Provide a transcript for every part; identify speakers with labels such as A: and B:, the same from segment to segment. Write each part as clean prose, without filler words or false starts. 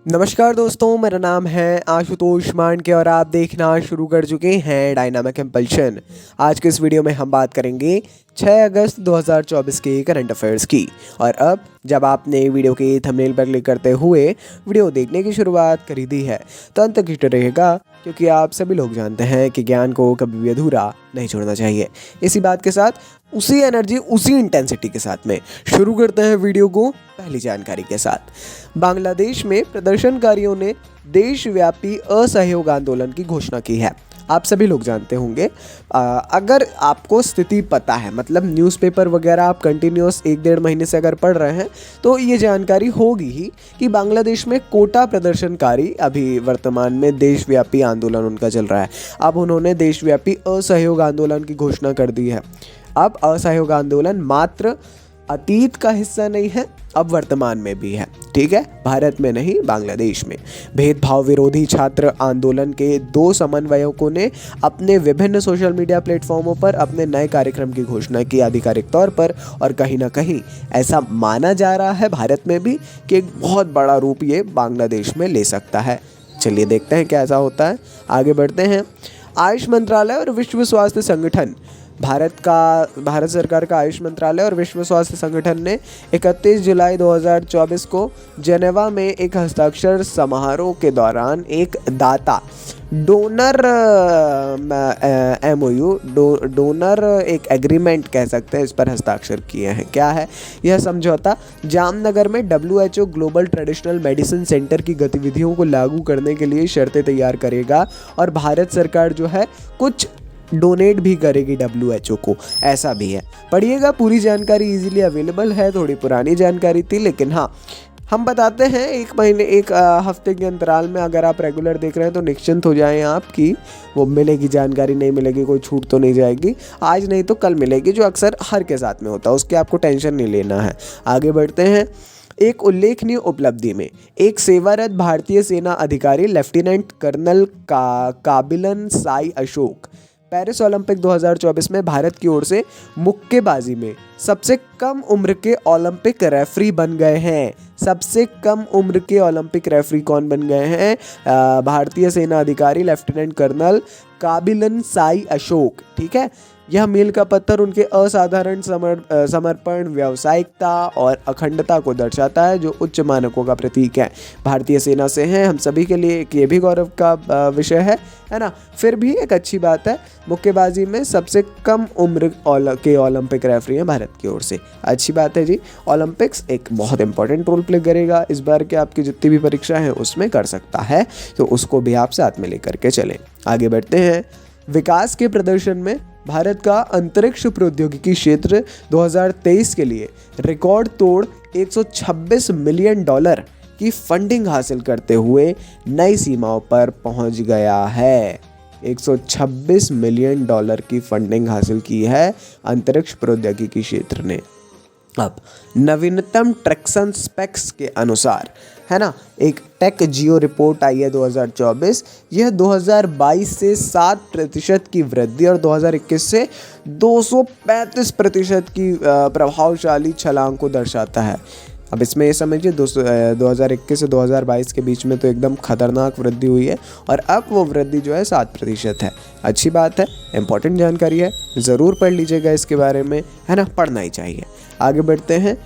A: नमस्कार दोस्तों, मेरा नाम है आशुतोष मांडके और आप देखना शुरू कर चुके हैं डायनामिक इम्पल्शन। आज के इस वीडियो में हम बात करेंगे 6 अगस्त 2024 के करंट अफेयर्स की। और अब जब आपने वीडियो के थंबनेल पर क्लिक करते हुए वीडियो देखने की शुरुआत कर दी है तो अंत तक जुड़े रहेगा, क्योंकि आप सभी लोग जानते हैं कि ज्ञान को कभी भी अधूरा नहीं छोड़ना चाहिए। इसी बात के साथ, उसी एनर्जी, उसी इंटेंसिटी के साथ में शुरू करते हैं वीडियो को पहली जानकारी के साथ। बांग्लादेश में प्रदर्शनकारियों ने देशव्यापी असहयोग आंदोलन की घोषणा की है। आप सभी लोग जानते होंगे, अगर आपको स्थिति पता है, मतलब न्यूज़पेपर वगैरह आप कंटिन्यूस 1-1.5 महीने से अगर पढ़ रहे हैं तो ये जानकारी होगी ही कि बांग्लादेश में कोटा प्रदर्शनकारी अभी वर्तमान में देशव्यापी आंदोलन उनका चल रहा है। अब उन्होंने देशव्यापी असहयोग आंदोलन की घोषणा कर दी है। अब असहयोग आंदोलन मात्र अतीत का हिस्सा नहीं है, अब वर्तमान में भी है। ठीक है, भारत में नहीं, बांग्लादेश में। भेदभाव विरोधी छात्र आंदोलन के 2 समन्वयकों ने अपने विभिन्न सोशल मीडिया प्लेटफॉर्मों पर अपने नए कार्यक्रम की घोषणा की आधिकारिक तौर पर, और कहीं ना कहीं ऐसा माना जा रहा है भारत में भी कि एक बहुत बड़ा रूप ये बांग्लादेश में ले सकता है। चलिए देखते हैं क्या ऐसा होता है। आगे बढ़ते हैं। आयुष मंत्रालय और विश्व स्वास्थ्य संगठन, भारत सरकार का आयुष मंत्रालय और विश्व स्वास्थ्य संगठन ने 31 जुलाई 2024 को जेनेवा में एक हस्ताक्षर समारोह के दौरान एक दाता डोनर MOU डोनर एक एग्रीमेंट कह सकते हैं, इस पर हस्ताक्षर किए हैं। क्या है यह समझौता? जामनगर में WHO global traditional medicine centre की गतिविधियों को लागू करने के लिए शर्तें तैयार करेगा, और भारत सरकार जो है कुछ डोनेट भी करेगी WHO को, ऐसा भी है। पढ़िएगा, पूरी जानकारी इजीली अवेलेबल है। थोड़ी पुरानी जानकारी थी, लेकिन हाँ, हम बताते हैं 1 हफ्ते के अंतराल में। अगर आप रेगुलर देख रहे हैं तो निश्चिंत हो जाएं आपकी वो मिलेगी जानकारी, नहीं मिलेगी, कोई छूट तो नहीं जाएगी। आज नहीं तो कल मिलेगी, जो अक्सर हर के साथ में होता है, उसकी आपको टेंशन नहीं लेना है। आगे बढ़ते हैं। एक उल्लेखनीय उपलब्धि में एक सेवारत भारतीय सेना अधिकारी lieutenant colonel Kabilan Sai Ashok Paris Olympic 2024 में भारत की ओर से मुक्केबाजी में सबसे कम उम्र के ओलंपिक रेफरी बन गए हैं। सबसे कम उम्र के ओलंपिक रेफरी कौन बन गए हैं? भारतीय सेना अधिकारी लेफ्टिनेंट कर्नल काबिलन साई अशोक। ठीक है, यह मील का पत्थर उनके असाधारण समर्पण, व्यावसायिकता और अखंडता को दर्शाता है, जो उच्च मानकों का प्रतीक है। भारतीय सेना से हैं, हम सभी के लिए ये भी गौरव का विषय है ना। फिर भी एक अच्छी बात है, मुक्केबाजी में सबसे कम उम्र के ओलंपिक रेफरी हैं भारत की ओर से। अच्छी बात है जी। ओलंपिक्स एक बहुत इंपॉर्टेंट रोल प्ले करेगा इस बार के, आपकी जितनी भी परीक्षा है उसमें कर सकता है, तो उसको भी आप साथ में लेकर के चलें। आगे बढ़ते हैं। विकास के प्रदर्शन में भारत का अंतरिक्ष प्रौद्योगिकी क्षेत्र 2023 के लिए रिकॉर्ड तोड़ $126 मिलियन की फंडिंग हासिल करते हुए नई सीमाओं पर पहुंच गया है। $126 मिलियन की फंडिंग हासिल की है अंतरिक्ष प्रौद्योगिकी क्षेत्र ने। अब नवीनतम ट्रैक्शन स्पेक्स के अनुसार, है ना, एक टेक जियो रिपोर्ट आई है 2024। यह 2022 से 7% की वृद्धि और 2021 से 235% की प्रभावशाली छलांग को दर्शाता है। अब इसमें ये समझिए 2021 से 2022 के बीच में तो एकदम खतरनाक वृद्धि हुई है, और अब वो वृद्धि जो है 7% है। अच्छी बात है, इंपॉर्टेंट जानकारी है, ज़रूर पढ़ लीजिएगा इसके बारे में, है ना, पढ़ना ही चाहिए। आगे बढ़ते हैं।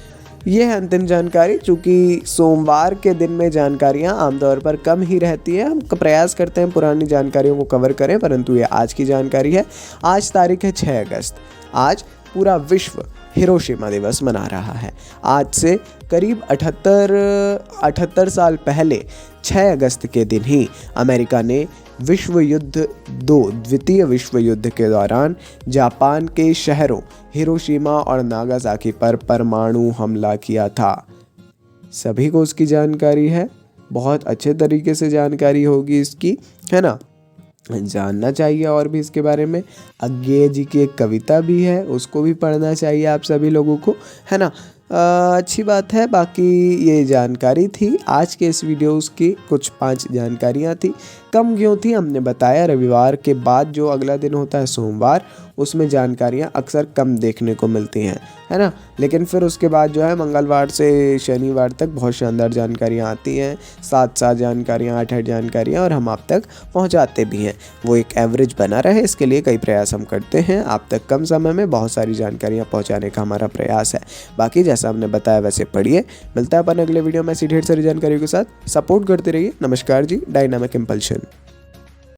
A: ये है अंतिम जानकारी। चूँकि सोमवार के दिन में जानकारियाँ आमतौर पर कम ही रहती हैं, हम प्रयास करते हैं पुरानी जानकारियों को कवर करें, परंतु ये आज की जानकारी है। आज तारीख है 6 अगस्त। आज पूरा विश्व हिरोशिमा दिवस मना रहा है। आज से करीब 78 साल पहले 6 अगस्त के दिन ही अमेरिका ने द्वितीय विश्व युद्ध के दौरान जापान के शहरों हिरोशिमा और नागासाकी पर परमाणु हमला किया था। सभी को उसकी जानकारी है, बहुत अच्छे तरीके से जानकारी होगी इसकी, है ना, जानना चाहिए। और भी इसके बारे में अज्ञेय जी की एक कविता भी है, उसको भी पढ़ना चाहिए आप सभी लोगों को, है ना। अच्छी बात है। बाकी ये जानकारी थी आज के इस वीडियोस की, कुछ 5 जानकारियाँ थी। कम क्यों थी? हमने बताया रविवार के बाद जो अगला दिन होता है सोमवार, उसमें जानकारियाँ अक्सर कम देखने को मिलती हैं, है ना। लेकिन फिर उसके बाद जो है मंगलवार से शनिवार तक बहुत शानदार जानकारियाँ आती हैं, 7 जानकारियाँ, 8 जानकारियाँ, और हम आप तक पहुंचाते भी हैं। वो एक एवरेज बना रहे, इसके लिए कई प्रयास हम करते हैं। आप तक कम समय में बहुत सारी जानकारियाँ पहुँचाने का हमारा प्रयास है। बाकी जैसा हमने बताया वैसे पढ़िए। मिलता है अपन अगले वीडियो में ऐसी ढेर सारी जानकारियों के साथ। सपोर्ट करते रहिए। नमस्कार जी, डायनामिक इम्पल्शन।